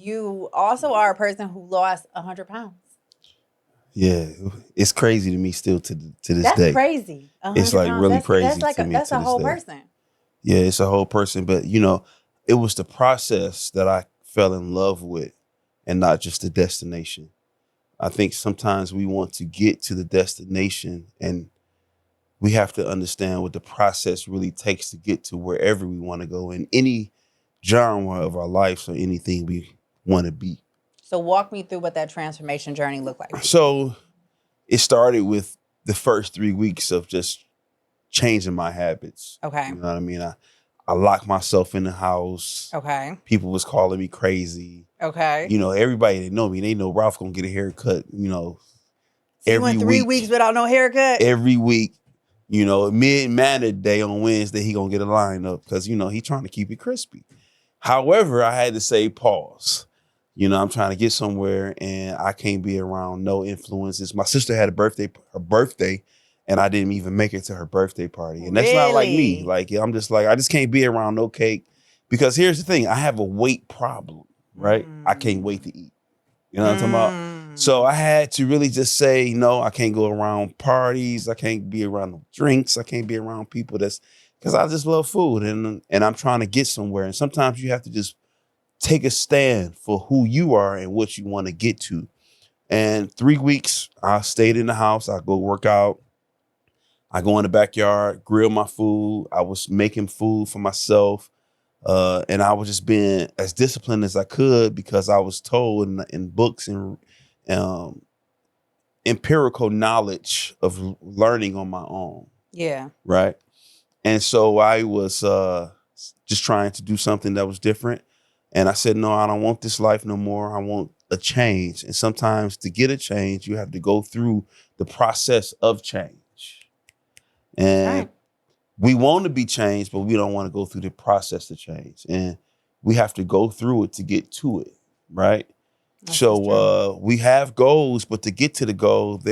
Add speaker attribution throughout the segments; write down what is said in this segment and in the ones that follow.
Speaker 1: You also are a person who lost 100 pounds.
Speaker 2: Yeah, it's crazy to me still to this
Speaker 1: That's
Speaker 2: day.
Speaker 1: crazy.
Speaker 2: It's
Speaker 1: 100
Speaker 2: like
Speaker 1: pounds.
Speaker 2: really
Speaker 1: That's
Speaker 2: crazy
Speaker 1: like
Speaker 2: to me
Speaker 1: that's
Speaker 2: to
Speaker 1: a
Speaker 2: this
Speaker 1: whole
Speaker 2: day.
Speaker 1: person.
Speaker 2: Yeah, it's a whole person, but you know, it was the process that I fell in love with and not just the destination. I think sometimes we want to get to the destination and we have to understand what the process really takes to get to wherever we want to go in any genre of our lives or anything we want to be.
Speaker 1: So walk me through what that transformation journey looked like.
Speaker 2: So it started with the first 3 weeks of just changing my habits.
Speaker 1: Okay.
Speaker 2: You know what I mean? I locked myself in the house.
Speaker 1: Okay.
Speaker 2: People was calling me crazy.
Speaker 1: Okay.
Speaker 2: You know, everybody that know me, they know Ralph gonna get a haircut, you know,
Speaker 1: So you
Speaker 2: every
Speaker 1: went 3
Speaker 2: week.
Speaker 1: weeks without no haircut?
Speaker 2: Every week. You know, mid-manner day on Wednesday, he gonna get a line up because, you know, he trying to keep it crispy. However, I had to say pause. You know, I'm trying to get somewhere and I can't be around no influences. My sister had her birthday, and I didn't even make it to her birthday party. And that's not like me.
Speaker 1: Really?
Speaker 2: Like, I'm just like, I just can't be around no cake. Because here's the thing, I have a weight problem, right? I can't wait to eat. You know what I'm talking about? So I had to really just say, no, I can't go around parties. I can't be around no drinks. I can't be around people because I just love food and I'm trying to get somewhere. And sometimes you have to just take a stand for who you are and what you want to get to. And 3 weeks, I stayed in the house. I go work out. I go in the backyard, grill my food. I was making food for myself. And I was just being as disciplined as I could because I was told in books and empirical knowledge of learning on my own.
Speaker 1: Yeah.
Speaker 2: Right. And so I was just trying to do something that was different. And I said, no, I don't want this life no more. I want a change. And sometimes to get a change, you have to go through the process of change. And we want to be changed, but we don't want to go through the process to change. And we have to go through it to get to it. Right. So we have goals, but to get to the goal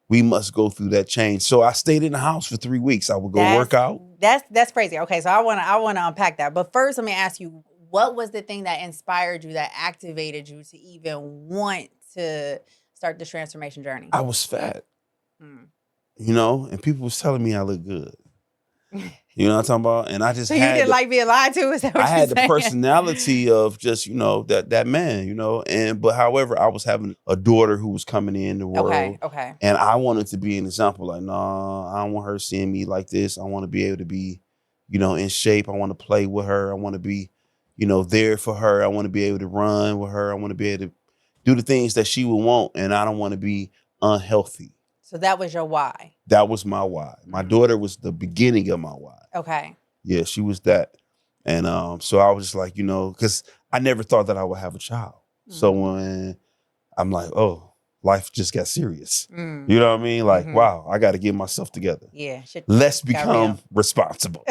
Speaker 2: we must go through that change. So I stayed in the house for 3 weeks. I would go work out.
Speaker 1: That's crazy. Okay, so I wanna unpack that. But first, let me ask you, what was the thing that inspired you, that activated you to even want to start this transformation journey?
Speaker 2: I was fat, you know, and people was telling me I look good. You know what I'm talking about? And I just
Speaker 1: so you didn't like being lied to? Is that what
Speaker 2: I had
Speaker 1: saying?
Speaker 2: the personality of just, you know, that man, you know. But however, I was having a daughter who was coming in the world.
Speaker 1: Okay.
Speaker 2: And I wanted to be an example. Like, no, I don't want her seeing me like this. I want to be able to be, you know, in shape. I want to play with her. I want to be, you know, there for her. I want to be able to run with her. I want to be able to do the things that she would want. And I don't want to be unhealthy.
Speaker 1: So that was your why?
Speaker 2: That was my why. My daughter was the beginning of my why.
Speaker 1: Okay.
Speaker 2: Yeah, she was that. And so I was just like, you know, because I never thought that I would have a child. So when I'm like, oh, life just got serious. You know what I mean? Like, wow, I got to get myself together.
Speaker 1: Yeah.
Speaker 2: Let's become responsible.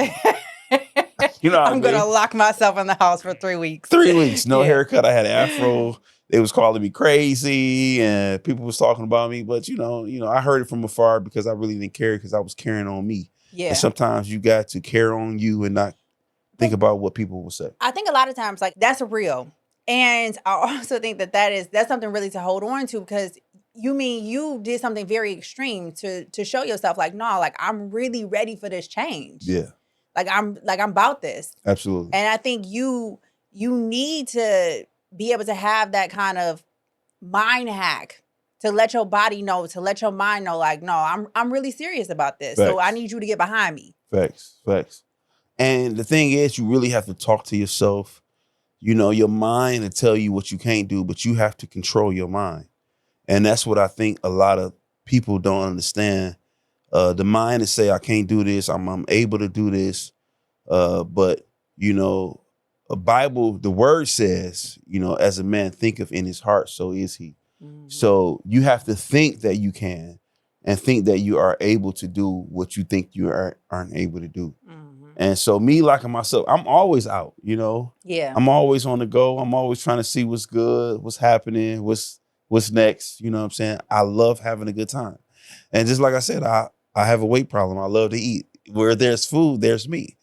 Speaker 2: You know what
Speaker 1: I'm going to lock myself in the house for 3 weeks.
Speaker 2: 3 weeks, no haircut. I had an afro. They was calling me crazy and people was talking about me. But, you know, I heard it from afar because I really didn't care because I was carrying on me. Yeah. And sometimes you got to care on you and not think about what people will say.
Speaker 1: I think a lot of times, like, that's real. And I also think that's something really to hold on to, because you did something very extreme to show yourself, like, no, like, I'm really ready for this change.
Speaker 2: Yeah.
Speaker 1: Like I'm about this.
Speaker 2: Absolutely.
Speaker 1: And I think you need to be able to have that kind of mind hack to let your body know, to let your mind know, like, no, I'm really serious about this. Facts. So I need you to get behind me.
Speaker 2: Facts. And the thing is, you really have to talk to yourself. You know, your mind will tell you what you can't do, but you have to control your mind. And that's what I think a lot of people don't understand. The mind is say, I can't do this. I'm able to do this. But, you know, a Bible, the word says, you know, as a man thinketh in his heart, so is he. So you have to think that you can and think that you are able to do what you think you aren't able to do. And so me locking myself, I'm always out, you know. Yeah. I'm always on the go. I'm always trying to see what's good, what's happening, what's next. You know what I'm saying? I love having a good time. And just like I said, I have a weight problem. I love to eat. Where there's food, there's me.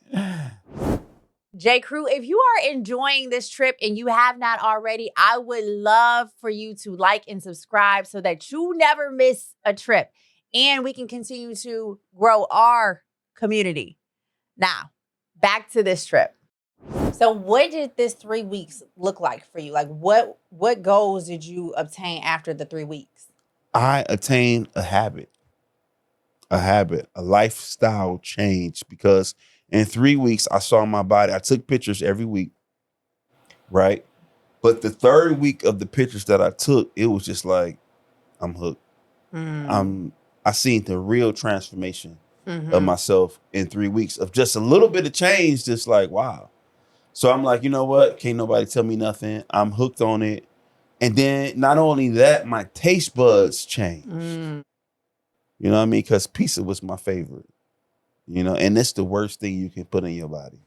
Speaker 1: J. Crew, if you are enjoying this trip and you have not already, I would love for you to like and subscribe so that you never miss a trip and we can continue to grow our community. Now, back to this trip. So what did this 3 weeks look like for you? Like what goals did you obtain after the 3 weeks?
Speaker 2: I attained a habit, a lifestyle change, because in 3 weeks I saw my body. I took pictures every week, right? But the third week of the pictures that I took, it was just like, I'm hooked. I seen the real transformation of myself in 3 weeks of just a little bit of change, just like, wow. So I'm like, you know what? Can't nobody tell me nothing. I'm hooked on it. And then not only that, my taste buds changed. You know what I mean? Because pizza was my favorite, you know, and it's the worst thing you can put in your body.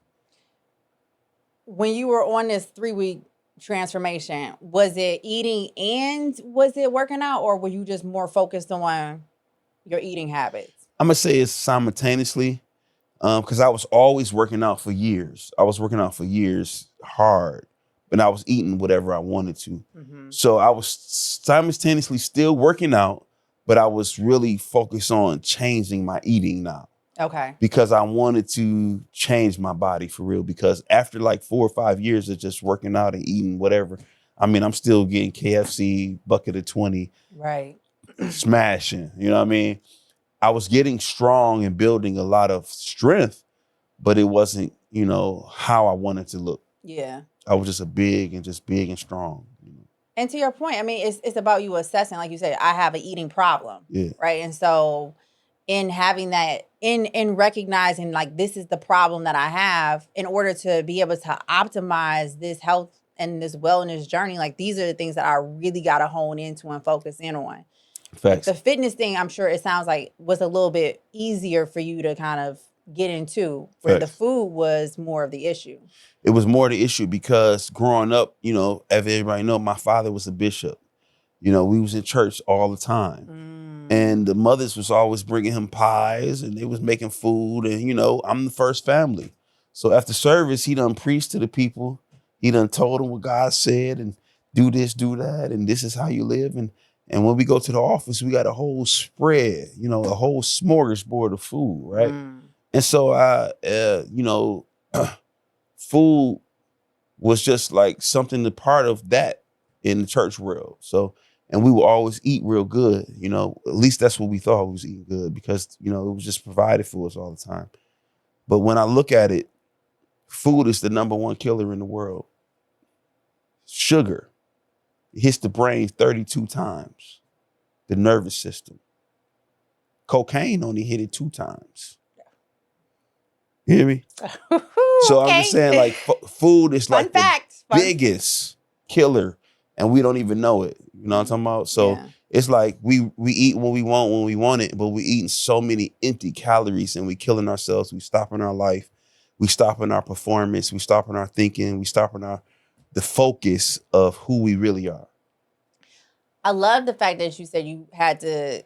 Speaker 1: When you were on this 3 week transformation, was it eating and was it working out, or were you just more focused on your eating habits?
Speaker 2: I'm going to say it's simultaneously, because I was always working out for years. I was working out for years hard, and I was eating whatever I wanted to. So I was simultaneously still working out, but I was really focused on changing my eating now.
Speaker 1: Okay.
Speaker 2: Because I wanted to change my body for real. Because after like 4 or 5 years of just working out and eating whatever, I mean, I'm still getting KFC, bucket of 20.
Speaker 1: Right.
Speaker 2: Smashing, you know what I mean? I was getting strong and building a lot of strength, but it wasn't, you know, how I wanted to look.
Speaker 1: Yeah.
Speaker 2: I was just big and strong. You know?
Speaker 1: And to your point, I mean, it's about you assessing, like you said, I have an eating problem.
Speaker 2: Yeah.
Speaker 1: Right. And so in having that, in recognizing like this is the problem that I have, in order to be able to optimize this health and this wellness journey, like these are the things that I really got to hone into and focus in on.
Speaker 2: Facts.
Speaker 1: Like the fitness thing, I'm sure it sounds like was a little bit easier for you to kind of get into, where
Speaker 2: Facts.
Speaker 1: the food was more of the issue.
Speaker 2: It was more the issue because growing up, you know, as everybody know, my father was a bishop. You know, we was in church all the time. And the mothers was always bringing him pies and they was making food. And, you know, I'm the first family. So after service, he done preached to the people. He done told them what God said and do this, do that. And this is how you live. And when we go to the office, we got a whole spread, you know, a whole smorgasbord of food, right? And so you know, food was just like something, a part of that in the church world. So, and we would always eat real good, you know, at least that's what we thought, we was eating good, because, you know, it was just provided for us all the time. But when I look at it, food is the #1 killer in the world. Sugar. It hits the brain 32 times, the nervous system. Cocaine only hit it 2 times. You hear me? So
Speaker 1: Okay.
Speaker 2: I'm just saying, like, food is like the
Speaker 1: biggest
Speaker 2: killer, and we don't even know it. You know what I'm talking about? So it's like we eat what we want when we want it, but we eating so many empty calories and we killing ourselves. We stopping our life. We stopping our performance. We stopping our thinking. We stopping the focus of who we really are.
Speaker 1: I love the fact that you said you had to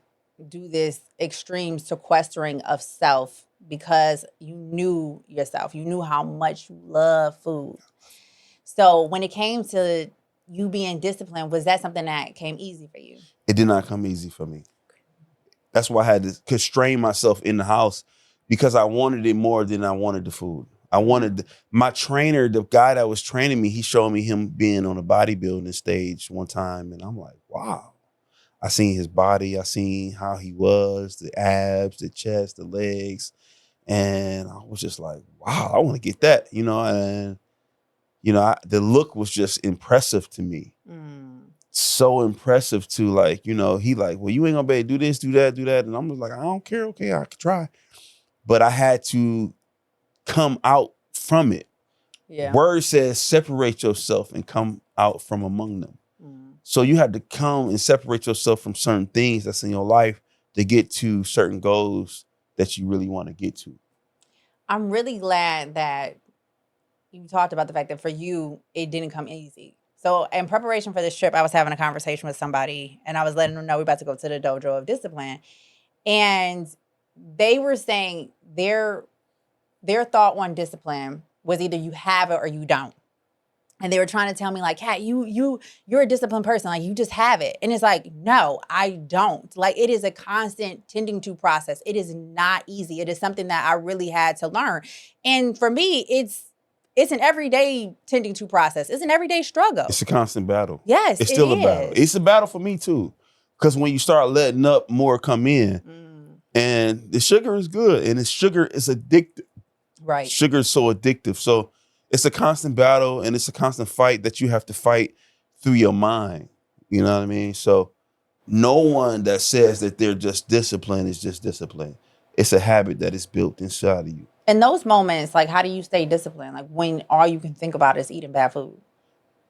Speaker 1: do this extreme sequestering of self because you knew yourself. You knew how much you love food. So when it came to you being disciplined, was that something that came easy for you?
Speaker 2: It did not come easy for me. That's why I had to constrain myself in the house, because I wanted it more than I wanted the food. I wanted my trainer, the guy that was training me, he showed me him being on a bodybuilding stage one time. And I'm like, wow. I seen his body. I seen how he was, the abs, the chest, the legs. And I was just like, wow, I want to get that, you know? And, you know, the look was just impressive to me. So impressive to, like, you know, he like, well, you ain't gonna be able to do this, do that, do that. And I'm just like, I don't care. Okay, I could try. But I had to come out from it. Yeah. Word says separate yourself and come out from among them. So you had to come and separate yourself from certain things that's in your life to get to certain goals that you really want to get to.
Speaker 1: I'm really glad that you talked about the fact that for you, it didn't come easy. So in preparation for this trip, I was having a conversation with somebody and I was letting them know we're about to go to the dojo of discipline. And they were saying their thought on discipline was either you have it or you don't. And they were trying to tell me like, Kat, you're a disciplined person. Like, you just have it. And it's like, no, I don't. Like, it is a constant tending to process. It is not easy. It is something that I really had to learn. And for me, it's an everyday tending to process. It's an everyday struggle.
Speaker 2: It's a constant battle.
Speaker 1: Yes,
Speaker 2: it's still a battle. It's a battle for me too. Because when you start letting up, more come in. And the sugar is good. And the sugar is addictive.
Speaker 1: Right.
Speaker 2: Sugar is so addictive. So it's a constant battle, and it's a constant fight that you have to fight through your mind. You know what I mean? So no one that says that they're just disciplined is just disciplined. It's a habit that is built inside of you.
Speaker 1: In those moments, like, how do you stay disciplined? Like, when all you can think about is eating bad food?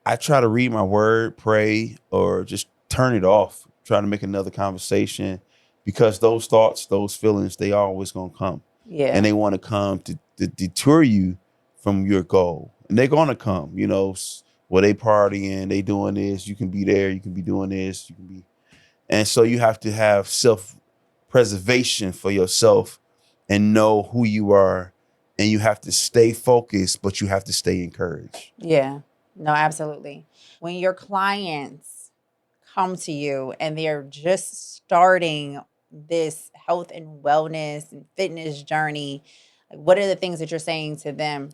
Speaker 2: I try to read my word, pray, or just turn it off. Try to make another conversation, because those thoughts, those feelings, they always gonna come.
Speaker 1: Yeah.
Speaker 2: And they want to come to deter you from your goal. And they're gonna come, you know, they partying, they doing this, you can be there, you can be doing this, you can be. And so you have to have self-preservation for yourself and know who you are. And you have to stay focused, but you have to stay encouraged.
Speaker 1: Yeah, no, absolutely. When your clients come to you and they're just starting this health and wellness and fitness journey, like, what are the things that you're saying to them